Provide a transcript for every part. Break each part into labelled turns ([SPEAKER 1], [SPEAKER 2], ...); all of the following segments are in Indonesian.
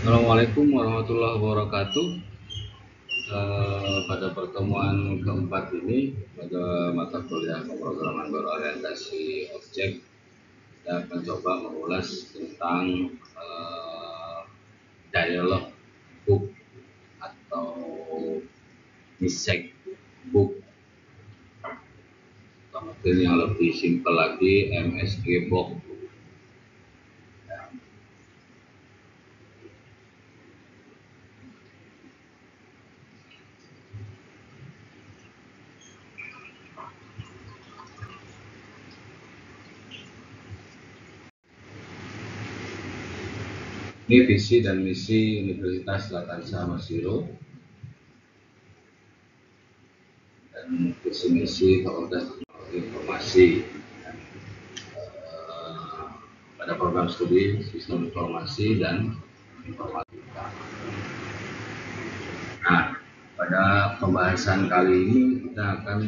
[SPEAKER 1] Assalamualaikum warahmatullahi wabarakatuh. Pada pertemuan keempat ini, pada mata kuliah pemrograman berorientasi objek, kita akan coba mengulas tentang dialog book atau misek book, atau mungkin yang lebih simpel lagi MSG book. Ini visi dan misi Universitas Latansa Masiro dan visi misi Fakultas Teknologi Informasi pada program studi Sistem Informasi dan Informatika. Nah, pada pembahasan kali ini kita akan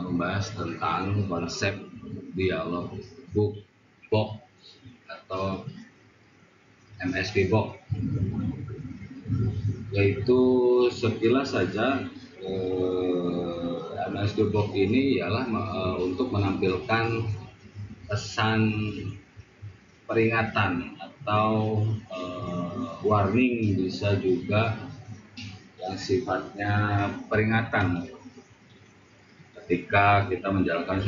[SPEAKER 1] membahas tentang konsep dialog box atau MSG box, yaitu sekilas saja MSG box ini ialah untuk menampilkan pesan peringatan atau warning, bisa juga yang sifatnya peringatan ketika kita menjalankan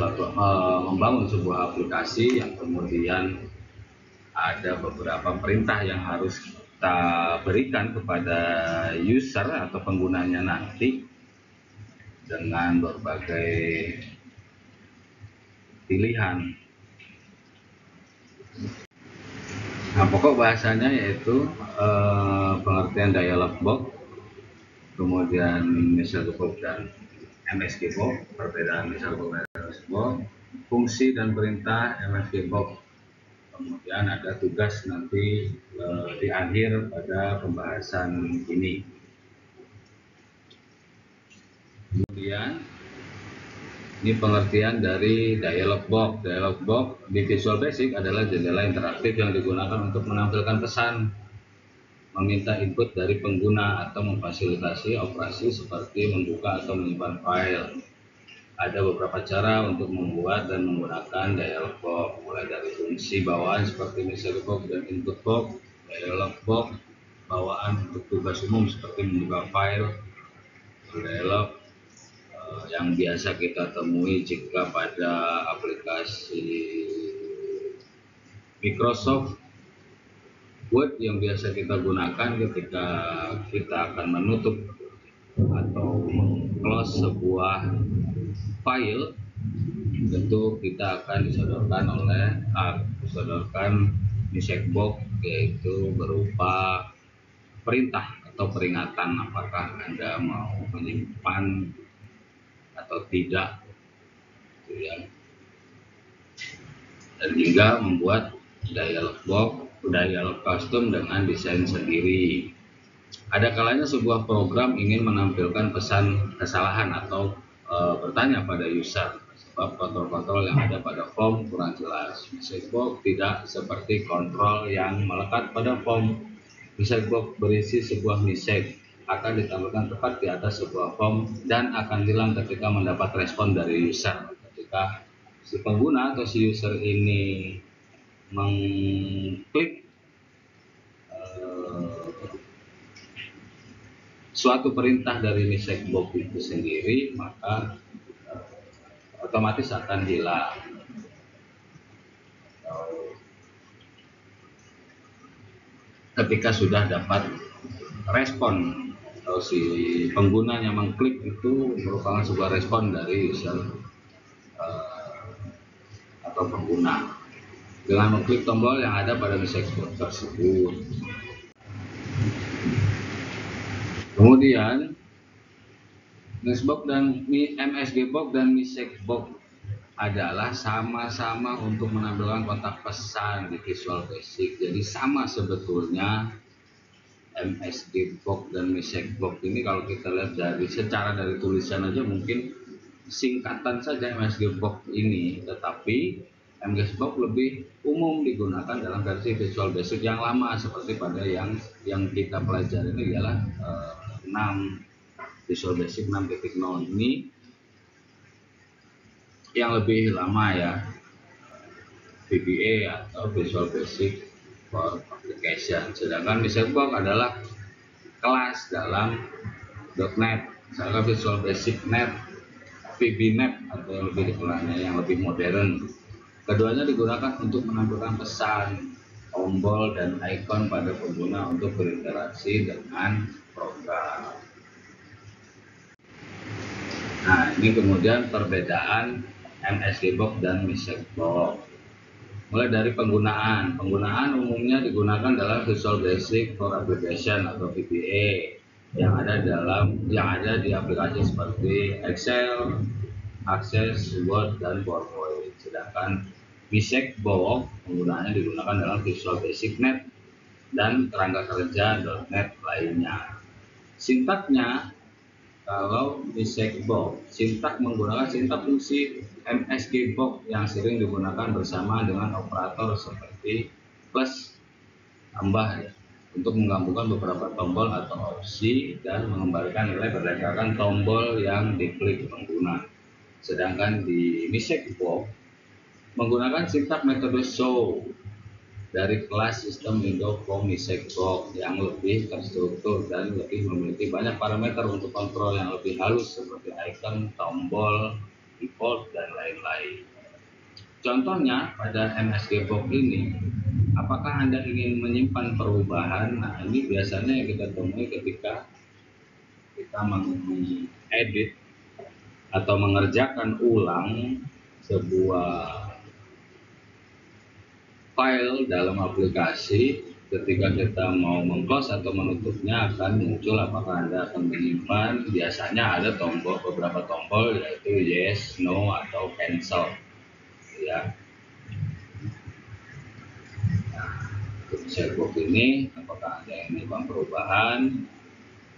[SPEAKER 1] membangun sebuah aplikasi yang kemudian ada beberapa perintah yang harus kita berikan kepada user atau penggunanya nanti dengan berbagai pilihan. Nah, pokok bahasanya yaitu pengertian dialog box, kemudian message box dan MSG box, perbedaan message box dan MSG box, fungsi dan perintah MSG box. Kemudian ada tugas nanti di akhir pada pembahasan ini. Kemudian ini pengertian dari dialog box. Dialog box di Visual Basic adalah jendela interaktif yang digunakan untuk menampilkan pesan, meminta input dari pengguna, atau memfasilitasi operasi seperti membuka atau menyimpan file. Ada beberapa cara untuk membuat dan menggunakan dialog box, mulai dari fungsi bawaan seperti message box dan input box. Dialog box bawaan untuk tugas umum seperti membuka file. Dialog yang biasa kita temui jika pada aplikasi Microsoft Word yang biasa kita gunakan ketika kita akan menutup atau close sebuah file, tentu kita akan disodorkan message box, yaitu berupa perintah atau peringatan apakah Anda mau menyimpan atau tidak, gitu ya. Dan hingga membuat dialog box, dialog custom dengan desain sendiri. Ada kalanya sebuah program ingin menampilkan pesan kesalahan atau bertanya pada user sebab kontrol-kontrol yang ada pada form kurang jelas. Message box tidak seperti kontrol yang melekat pada form. Message box berisi sebuah message, akan ditampilkan tepat di atas sebuah form dan akan hilang ketika mendapat respon dari user. Ketika si pengguna atau si user ini mengklik suatu perintah dari message box itu sendiri, maka otomatis akan hilang. Ketika sudah dapat respon atau si penggunanya mengklik, itu merupakan sebuah respon dari user atau pengguna dengan mengklik tombol yang ada pada message box tersebut. Kemudian MSG box dan message box adalah sama-sama untuk menampilkan kontak pesan di Visual Basic. Jadi sama sebetulnya MSG box dan message box ini, kalau kita lihat dari tulisan aja mungkin singkatan saja MSG box ini, tetapi MGS box lebih umum digunakan dalam versi Visual Basic yang lama, seperti pada yang kita pelajari ini ialah 6 Visual Basic 6.0 ini yang lebih lama ya, VBA atau Visual Basic for Application. Sedangkan Mixed Box adalah kelas dalam .NET, misalkan Visual Basic Net, VBNet atau yang lebih dikenalnya yang lebih modern. Keduanya digunakan untuk menampilkan pesan, tombol, dan ikon pada pengguna untuk berinteraksi dengan program. Nah, ini kemudian perbedaan MSG Box dan Mixed Box. Mulai dari penggunaan umumnya digunakan dalam Visual Basic for Application atau VBA yang ada di aplikasi seperti Excel, Access, Word, dan PowerPoint. Sedangkan Mixed Box penggunaannya digunakan dalam Visual Basic Net dan kerangka kerja .NET lainnya. Sintaknya, kalau Mixed Box, sintak menggunakan sintak fungsi MSG Box yang sering digunakan bersama dengan operator seperti plus, tambah ya, untuk menggabungkan beberapa tombol atau opsi dan mengembalikan nilai berdasarkan tombol yang diklik pengguna. Sedangkan di Mixed Box menggunakan sintak metode show dari kelas sistem window from Mixed Box yang lebih terstruktur dan lebih memiliki banyak parameter untuk kontrol yang lebih halus seperti icon, tombol, default, dan lain-lain. Contohnya pada MSG Box ini, apakah Anda ingin menyimpan perubahan? Nah, ini biasanya yang kita temui ketika kita mengedit atau mengerjakan ulang sebuah file dalam aplikasi. Ketika kita mau meng-close atau menutupnya akan muncul apakah Anda akan menyimpan. Biasanya ada beberapa tombol, yaitu yes, no, atau cancel ya. Nah, untuk Box ini apakah Anda yang menyimpan perubahan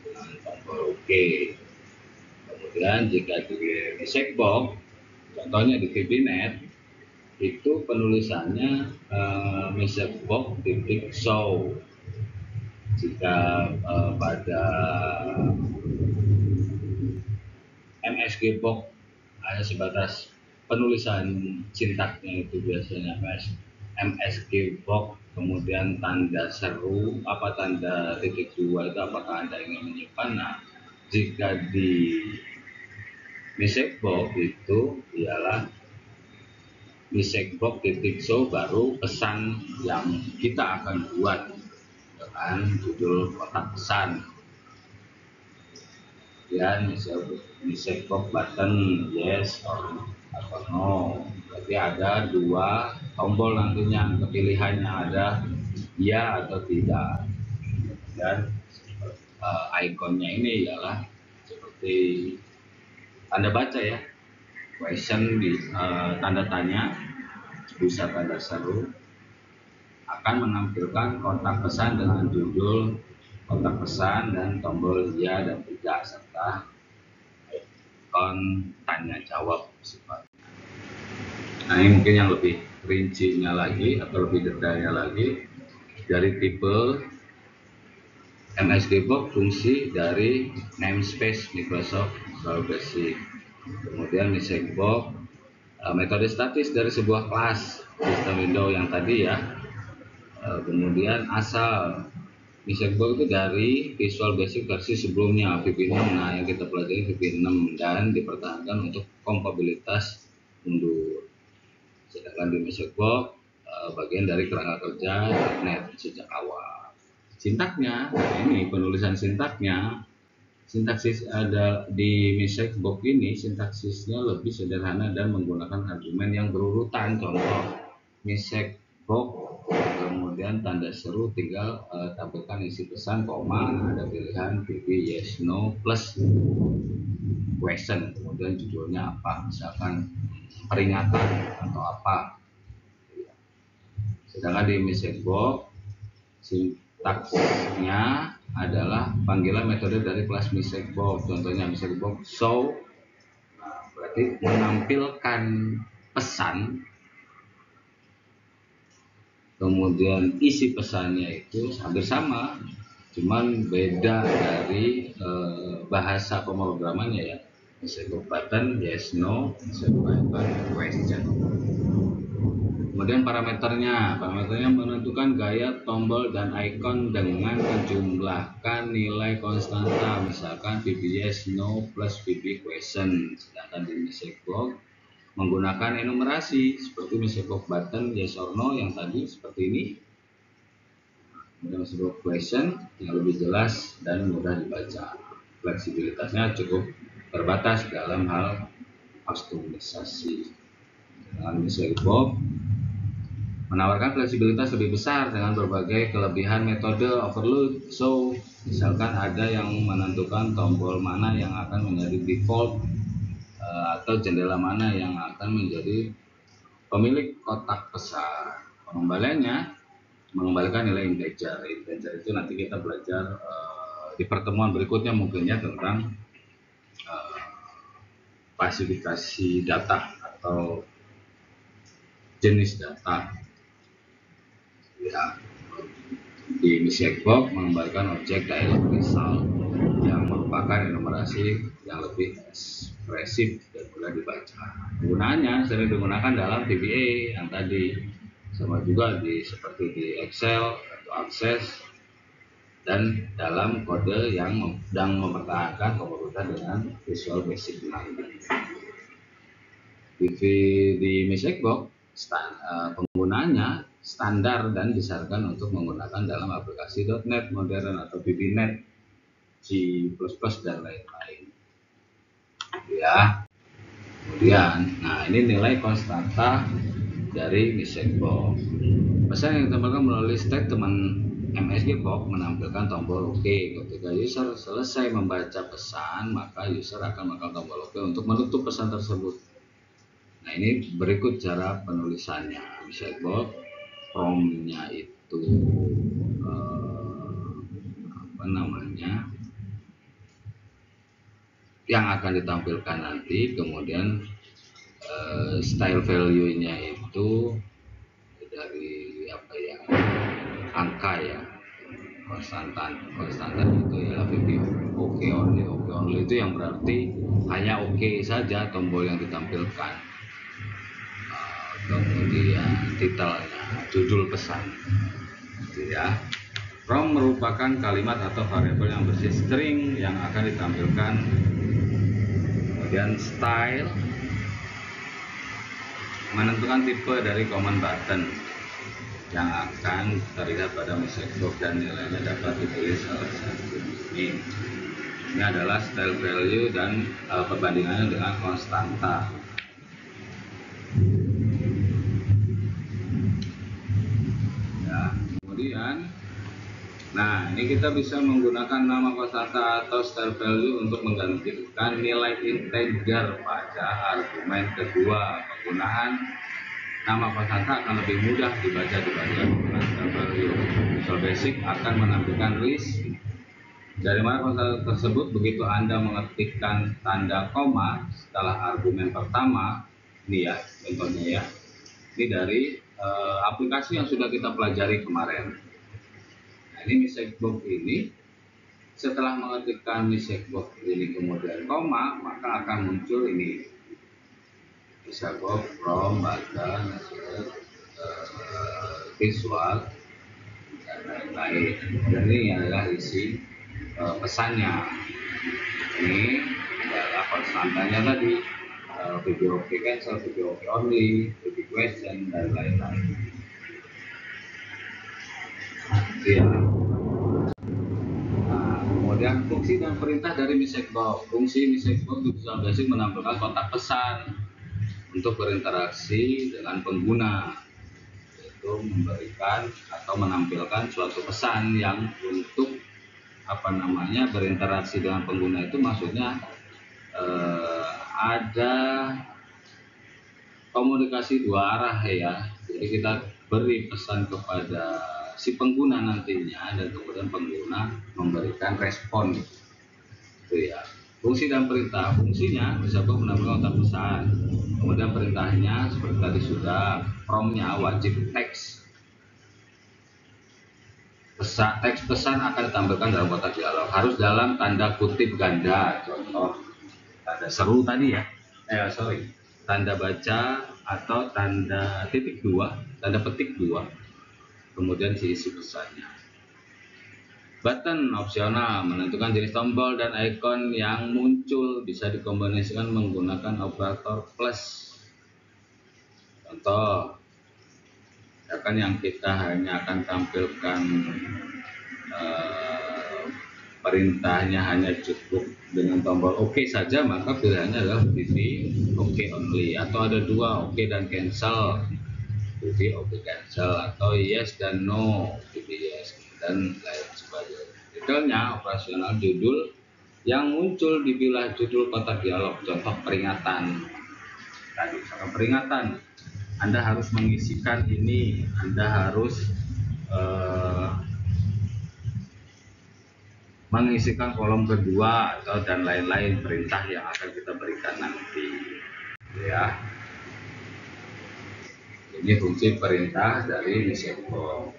[SPEAKER 1] dengan tombol OK. Kemudian jika di Mixed Box, contohnya di VBNet, itu penulisannya Mixed Box titik show. Jika pada MSG Box hanya sebatas penulisan sintaknya itu biasanya MSG Box, kemudian tanda seru tanda titik 2 itu apakah Anda ingin menyimpan. Nah, jika di Mixed Box itu ialah Mixed Box titik show baru pesan yang kita akan buat dengan judul kotak pesan. Dan Mixed Box button yes atau no. Berarti ada dua tombol nantinya, pilihannya ada ya atau tidak. Dan ikonnya ini ialah seperti Anda baca ya, question di tanda tanya, bisa tanda seru, akan menampilkan kotak pesan dengan judul kotak pesan dan tombol ya dan tidak serta ikon tanya jawab sifatnya. Nah, ini mungkin yang lebih rincinya lagi atau lebih detailnya lagi dari tipe MSG Box, fungsi dari namespace Microsoft Visual Basic. Kemudian Mixed Box, metode statis dari sebuah kelas sistem window yang tadi ya. Kemudian asal Mixed Box itu dari Visual Basic versi sebelumnya VB6. Nah, yang kita pelajari VB6 dan dipertahankan untuk kompatibilitas mundur. Sedangkan di Mixed Box bagian dari kerangka kerja .NET sejak awal. Sintaknya, ini penulisan sintaknya, sintaksis ada di Mixed Box ini, sintaksisnya lebih sederhana dan menggunakan argumen yang berurutan. Contoh Mixed Box, kemudian tanda seru tinggal tampilkan isi pesan, koma, ada pilihan VB yes no plus question, kemudian judulnya apa, misalkan peringatan atau apa. Sedangkan di Mixed Box sintaksnya adalah panggilan metode dari kelas Mixed Box. Contohnya Mixed Box show, berarti menampilkan pesan kemudian isi pesannya itu hampir sama, cuman beda dari bahasa pemrogramannya ya. Message button yes no, message button question. Kemudian parameternya menentukan gaya tombol dan icon dengan menjumlahkan nilai konstanta, misalkan VB yes no plus VB question. Sedangkan di message box menggunakan enumerasi seperti message box button yes or no yang tadi seperti ini. Kemudian message box question yang lebih jelas dan mudah dibaca. Fleksibilitasnya cukup terbatas dalam hal kustomisasi. Dengan message box menawarkan fleksibilitas lebih besar dengan berbagai kelebihan metode overload. So, misalkan ada yang menentukan tombol mana yang akan menjadi default atau jendela mana yang akan menjadi pemilik kotak pesan. Pengembaliannya mengembalikan nilai integer. Integer itu nanti kita belajar di pertemuan berikutnya mungkin ya tentang klasifikasi data atau jenis data. Ya, di message box mengembalikan objek dialog result yang merupakan enumerasi yang lebih ekspresif dan mudah dibaca. Penggunaannya sering digunakan dalam VBA yang tadi, sama juga seperti di Excel atau Access, dan dalam kode yang sedang mempertahankan kemudian dengan Visual Basic di message box penggunaannya standar dan disarankan untuk menggunakan dalam aplikasi .NET modern atau VB.NET, C++ dan lain-lain. Ya. Kemudian, nah ini nilai konstanta dari message box. Pesan yang ditambahkan melalui statement MSG box menampilkan tombol OK. Ketika user selesai membaca pesan, maka user akan menekan tombol OK untuk menutup pesan tersebut. Nah, ini berikut cara penulisannya. Message box prompt-nya itu yang akan ditampilkan nanti, kemudian style value-nya itu dari angka ya, konstantan itu ya OK only itu yang berarti hanya OK saja tombol yang ditampilkan. Kemudian titelnya, judul pesan gitu ya. From merupakan kalimat atau variabel yang bersifat string yang akan ditampilkan. Kemudian style menentukan tipe dari command button yang akan terlihat pada message box dan nilainya dapat ditulis salah satu ini. Ini adalah style value dan perbandingannya dengan konstanta. Ya, kemudian, nah ini kita bisa menggunakan nama konstanta atau style value untuk menggantikan nilai integer pada argumen kedua. Penggunaan nama konstanta akan lebih mudah dibaca dibandingkan dengan style value. Visual Basic akan menampilkan list dari mana konstanta tersebut begitu Anda mengetikkan tanda koma setelah argumen pertama. Ini ya contohnya ya. Ini dari aplikasi yang sudah kita pelajari kemarin. Nah, ini message box ini setelah mengetikkan message box ini kemudian koma, maka akan muncul ini message box from button visual dan lain-lain. Dan ini adalah isi pesannya. Ini adalah konstantanya tadi, video OK cancel, video OK only, video question dan lain-lain. Ya. Nah, kemudian fungsi dan perintah dari message box. Fungsi message box di Visual Basic menampilkan kotak pesan untuk berinteraksi dengan pengguna, yaitu memberikan atau menampilkan suatu pesan yang untuk berinteraksi dengan pengguna itu maksudnya ada komunikasi dua arah ya. Jadi kita beri pesan kepada si pengguna nantinya dan kemudian pengguna memberikan respon itu ya. Fungsi dan perintah, fungsinya bisa menampilkan kotak pesan, kemudian perintahnya seperti tadi sudah, prompt-nya wajib teks teks pesan akan ditampilkan dalam kotak dialog, harus dalam tanda kutip ganda. Contoh tanda seru tadi ya, tanda baca atau tanda titik dua, tanda petik dua, kemudian isi pesannya. Button opsional, menentukan jenis tombol dan icon yang muncul, bisa dikombinasikan menggunakan operator plus. Contoh, misalkan yang kita hanya akan tampilkan perintahnya hanya cukup dengan tombol OK saja, maka pilihannya adalah pilih OK only, atau ada dua OK dan cancel, pilih OK cancel, atau yes dan no, pilih yes, dan lain sebagainya. Detailnya operasional judul yang muncul dipilah judul kotak dialog. Contoh peringatan tadi, peringatan, Anda harus mengisikan ini, Anda harus mengisikan kolom kedua, atau dan lain-lain perintah yang akan kita berikan nanti ya. Ini fungsi perintah dari Misekbox,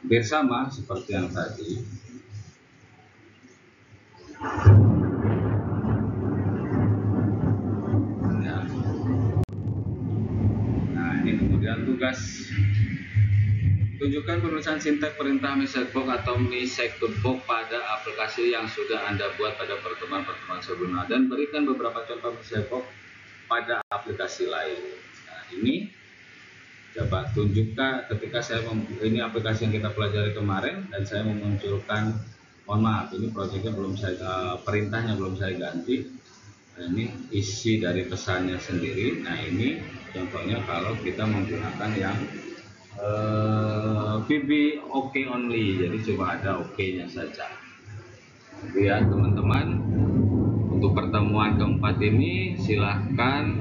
[SPEAKER 1] hampir sama seperti yang tadi ya. Nah, ini kemudian tugas. Tunjukkan penulisan sintaks perintah Misekbox atau Misekbox pada aplikasi yang sudah Anda buat pada pertemuan-pertemuan sebelumnya, dan berikan beberapa contoh Misekbox pada aplikasi lain. Nah, ini coba tunjukkan ketika ini aplikasi yang kita pelajari kemarin, dan saya memunculkan, mohon maaf, ini proyeknya belum saya, perintahnya belum saya ganti. Nah, ini isi dari pesannya sendiri. Nah, ini contohnya kalau kita menggunakan yang VB OK only, jadi coba ada OK-nya saja. Ya teman-teman, untuk pertemuan keempat ini silahkan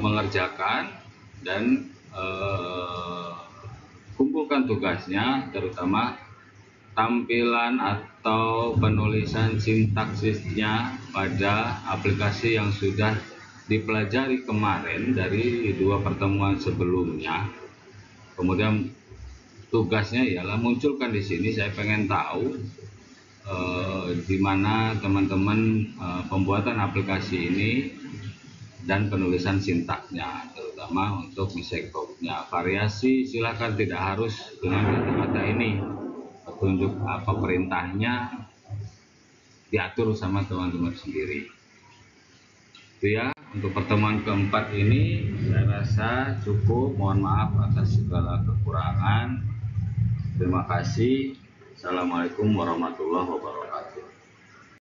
[SPEAKER 1] mengerjakan dan kumpulkan tugasnya, terutama tampilan atau penulisan sintaksisnya pada aplikasi yang sudah dipelajari kemarin dari dua pertemuan sebelumnya. Kemudian tugasnya ialah munculkan di sini, saya pengen tahu di mana teman-teman pembuatan aplikasi ini dan penulisan sintaksnya, terutama untuk Misekbox-nya. Variasi silahkan, tidak harus dengan kata-kata ini, petunjuk apa perintahnya diatur sama teman-teman sendiri. Itu ya, untuk pertemuan keempat ini saya rasa cukup. Mohon maaf atas segala kekurangan. Terima kasih. Assalamualaikum warahmatullahi wabarakatuh.